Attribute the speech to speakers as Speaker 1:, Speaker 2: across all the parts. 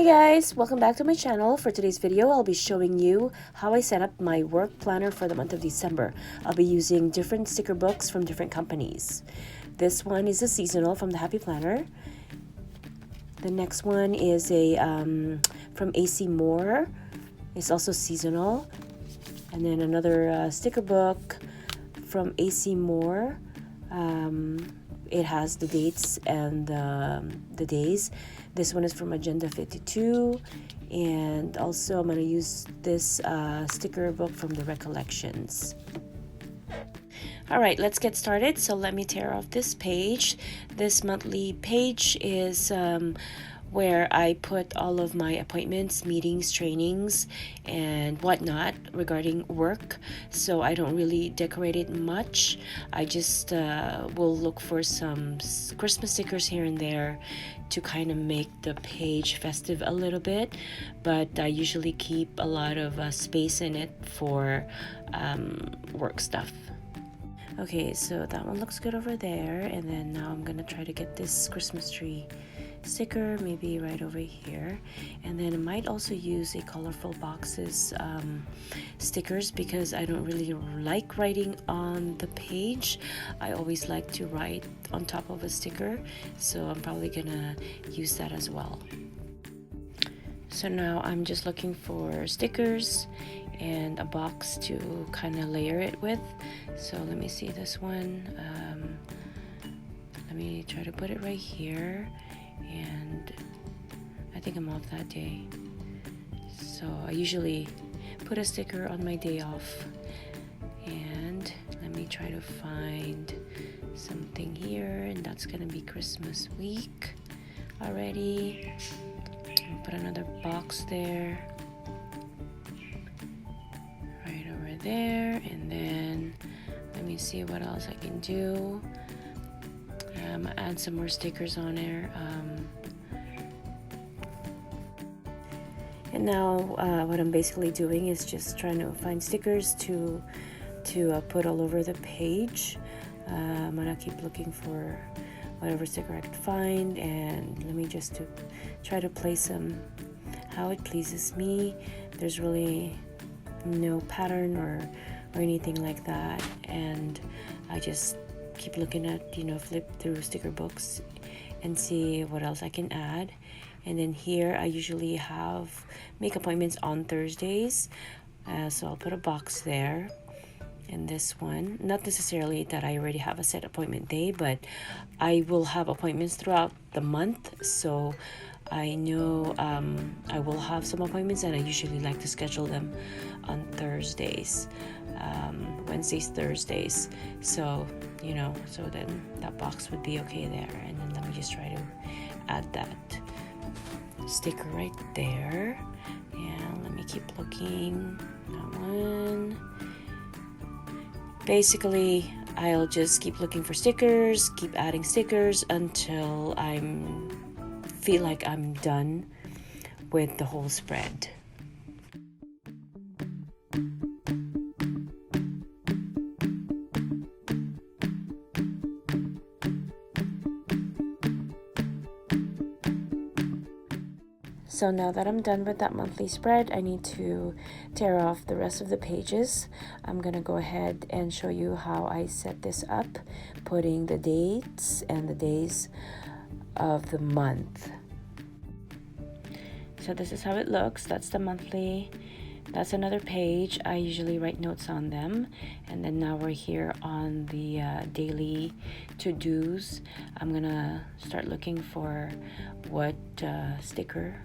Speaker 1: guys, welcome back to my channel. For today's video, I'll be showing you how I set up my work planner for the month of December. I'll be using different sticker books from different companies. This one is a seasonal from the Happy Planner. The next one is a from AC Moore. It's also seasonal. And then another sticker book from AC Moore. It has the dates and the days. This one is from Agenda 52, and also I'm going to use this sticker book from the Recollections. Alright, let's get started. So let me tear off this page. This monthly page is where I put all of my appointments, meetings, trainings, and whatnot regarding work. So I don't really decorate it much. I just will look for some Christmas stickers here and there to kind of make the page festive a little bit, but I usually keep a lot of space in it for work stuff. Okay, so that one looks good over there, and then now I'm gonna try to get this Christmas tree sticker maybe right over here, and then I might also use a colorful boxes stickers because I don't really like writing on the page. I always like to write on top of a sticker, so I'm probably gonna use that as well. So now I'm just looking for stickers and a box to kind of layer it with. So let me see this one. Let me try to put it right here, and I think I'm off that day, so I usually put a sticker on my day off. And let me try to find something here, and that's gonna be Christmas week already. I'll put another box there, right over there, and then let me see what else I can do. Add some more stickers on there. And now what I'm basically doing is just trying to find stickers to put all over the page. I'm gonna keep looking for whatever sticker I can find, and let me just try to place them how it pleases me. There's really no pattern or anything like that, and I just keep looking at, flip through sticker books and see what else I can add. And then here I usually make appointments on Thursdays, so I'll put a box there. And this one, not necessarily that I already have a set appointment day, but I will have appointments throughout the month, so I know I will have some appointments, and I usually like to schedule them on Thursdays, Wednesdays, Thursdays. So so then that box would be okay there. And then let me just try to add that sticker right there, and let me keep looking. That one. Basically, I'll just keep looking for stickers, keep adding stickers until I feel like I'm done with the whole spread. So now that I'm done with that monthly spread, I need to tear off the rest of the pages. I'm gonna go ahead and show you how I set this up, putting the dates and the days of the month. So this is how it looks. That's the monthly. That's another page. I usually write notes on them. And then now we're here on the daily to-dos. I'm gonna start looking for what sticker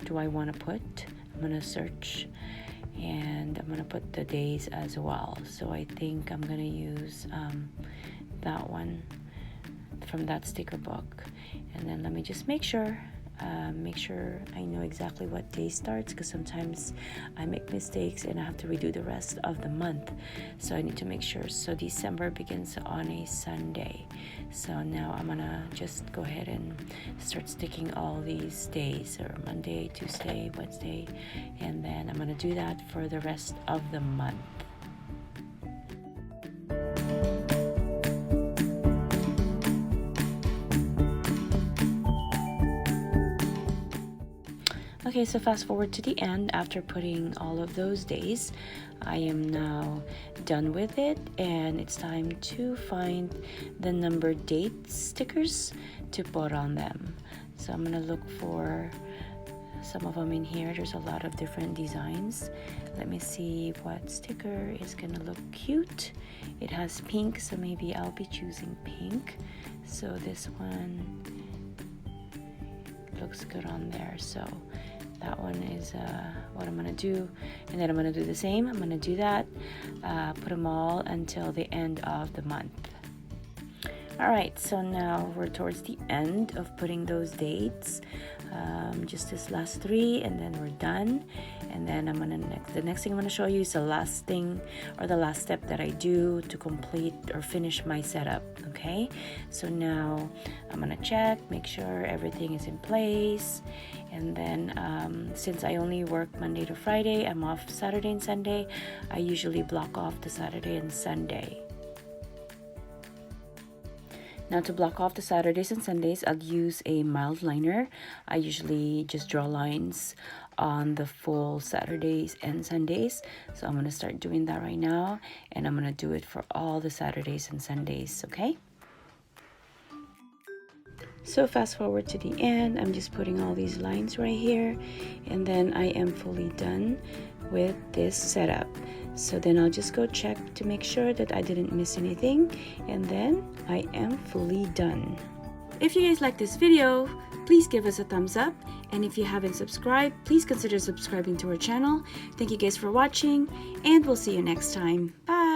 Speaker 1: do I want to put. I'm gonna search, and I'm gonna put the days as well. So I think I'm gonna use that one from that sticker book. And then let me just make sure I know exactly what day starts, because sometimes I make mistakes and I have to redo the rest of the month, so I need to make sure. So December begins on a Sunday, so now I'm gonna just go ahead and start sticking all these days, or Monday, Tuesday, Wednesday, and then I'm gonna do that for the rest of the month. Okay, so fast forward to the end. After putting all of those days, I am now done with it, and it's time to find the numbered date stickers to put on them. So I'm gonna look for some of them in here. There's a lot of different designs. Let me see what sticker is gonna look cute. It has pink, so maybe I'll be choosing pink. So this one looks good on there, so that one is what I'm gonna do. And then I'm gonna do the same. I'm gonna do that, put them all until the end of the month. All right, so now we're towards the end of putting those dates, just this last 3, and then we're done. And then the next thing I'm gonna show you is the last thing, or the last step that I do to complete or finish my setup. Okay, so now I'm gonna check, make sure everything is in place. And then since I only work Monday to Friday, I'm off Saturday and Sunday, I usually block off the Saturday and Sunday. Now, to block off the Saturdays and Sundays, I'll use a mild liner. I usually just draw lines on the full Saturdays and Sundays. So I'm going to start doing that right now, and I'm going to do it for all the Saturdays and Sundays, okay? So fast forward to the end, I'm just putting all these lines right here, and then I am fully done with this setup. So then I'll just go check to make sure that I didn't miss anything, and then I am fully done. If you guys like this video, please give us a thumbs up, and if you haven't subscribed, please consider subscribing to our channel. Thank you guys for watching, and we'll see you next time. Bye!